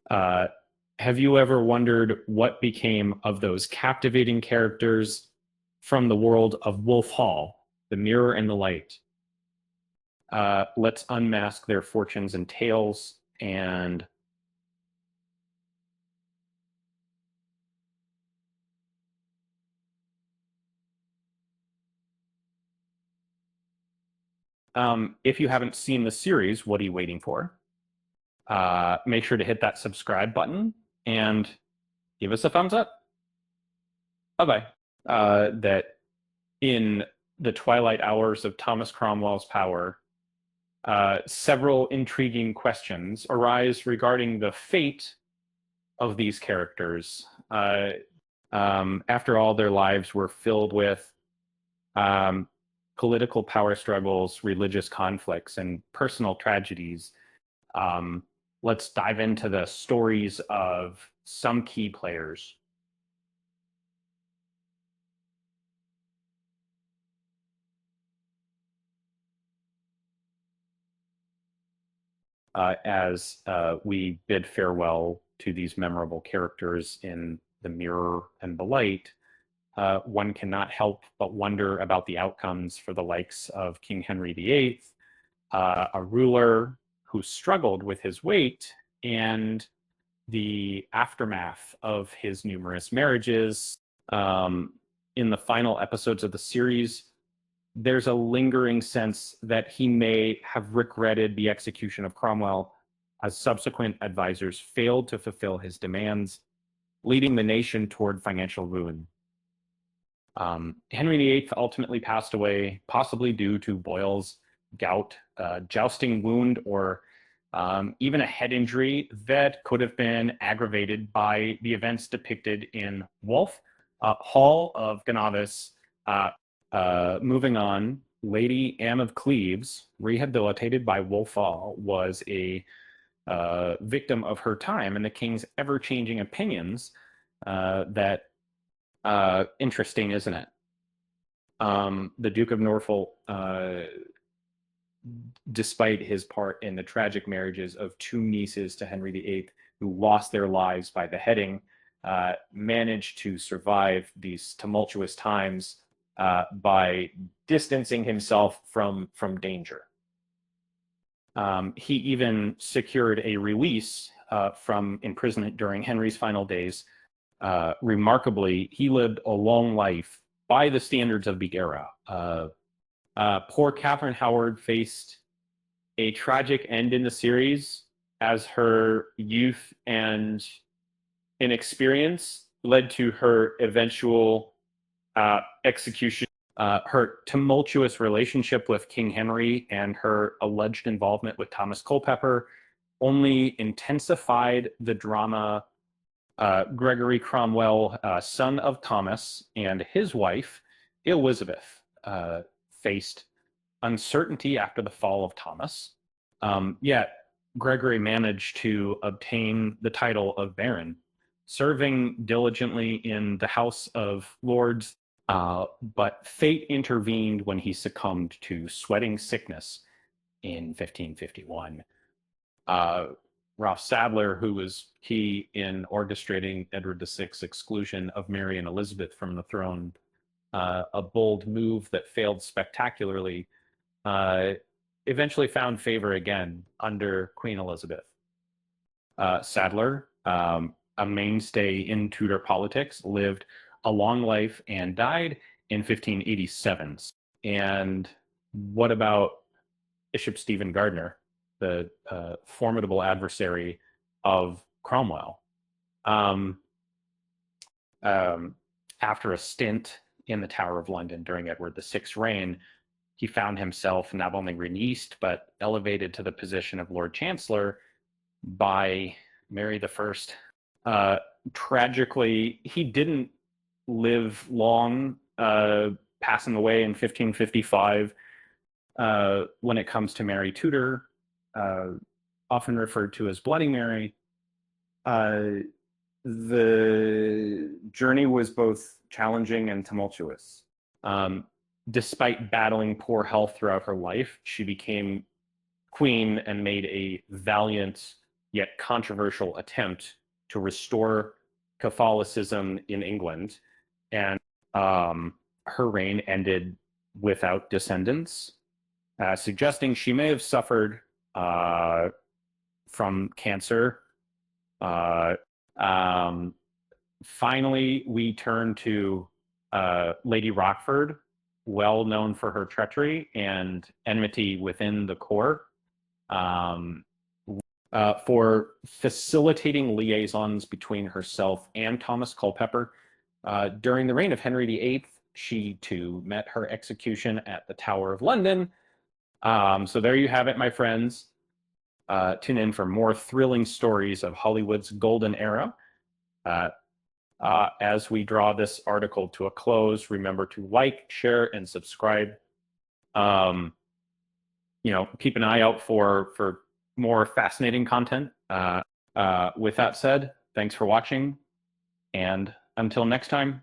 Uh, have you ever wondered what became of those captivating characters from the world of Wolf Hall, The Mirror and the Light? Let's unmask their fortunes and tales and if you haven't seen the series, what are you waiting for? Make sure to hit that subscribe button and give us a thumbs up. Bye bye. That in the twilight hours of Thomas Cromwell's power, several intriguing questions arise regarding the fate of these characters. After all, their lives were filled with um, political power struggles, religious conflicts, and personal tragedies. Um, let's dive into the stories of some key players. As we bid farewell to these memorable characters in The Mirror and the Light, one cannot help but wonder about the outcomes for the likes of King Henry VIII, a ruler who struggled with his weight and the aftermath of his numerous marriages. Um, in the final episodes of the series, there's a lingering sense that he may have regretted the execution of Cromwell as subsequent advisors failed to fulfill his demands, leading the nation toward financial ruin. Henry VIII ultimately passed away, possibly due to boils, gout, jousting wound, or even a head injury that could have been aggravated by the events depicted in Wolf, Hall of Gonavis. Moving on, Lady Anne of Cleves, rehabilitated by Wolf Hall, was a victim of her time and the king's ever-changing opinions. That interesting, isn't it? The Duke of Norfolk, despite his part in the tragic marriages of two nieces to Henry VIII who lost their lives by beheading, managed to survive these tumultuous times by distancing himself from danger. He even secured a release from imprisonment during Henry's final days. Remarkably, he lived a long life by the standards of the era. Poor Catherine Howard faced a tragic end in the series as her youth and inexperience led to her eventual execution. Her tumultuous relationship with King Henry and her alleged involvement with Thomas Culpeper only intensified the drama. Gregory Cromwell, son of Thomas, and his wife, Elizabeth, faced uncertainty after the fall of Thomas. Yet, Gregory managed to obtain the title of Baron, serving diligently in the House of Lords, but fate intervened when he succumbed to sweating sickness in 1551. Ralph Sadler, who was key in orchestrating Edward VI's exclusion of Mary and Elizabeth from the throne, a bold move that failed spectacularly, eventually found favor again under Queen Elizabeth. Sadler, a mainstay in Tudor politics, lived a long life and died in 1587. And what about Bishop Stephen Gardiner, the formidable adversary of Cromwell? Um, after a stint in the Tower of London during Edward VI's reign, he found himself not only released but elevated to the position of Lord Chancellor by Mary I. Tragically, he didn't live long, passing away in 1555. When it comes to Mary Tudor, uh, often referred to as Bloody Mary, uh, the journey was both challenging and tumultuous. Um, Despite battling poor health throughout her life, she became queen and made a valiant yet controversial attempt to restore Catholicism in England, and her reign ended without descendants, suggesting she may have suffered from cancer. Uh, um, Finally, we turn to Lady Rochford, well known for her treachery and enmity within the court, um, for facilitating liaisons between herself and Thomas Culpeper. During the reign of Henry VIII, she too met her execution at the Tower of London. So there you have it, my friends. Tune in for more thrilling stories of Hollywood's golden era. As we draw this article to a close, remember to like, share, and subscribe. Keep an eye out for more fascinating content. With that said, thanks for watching, and until next time,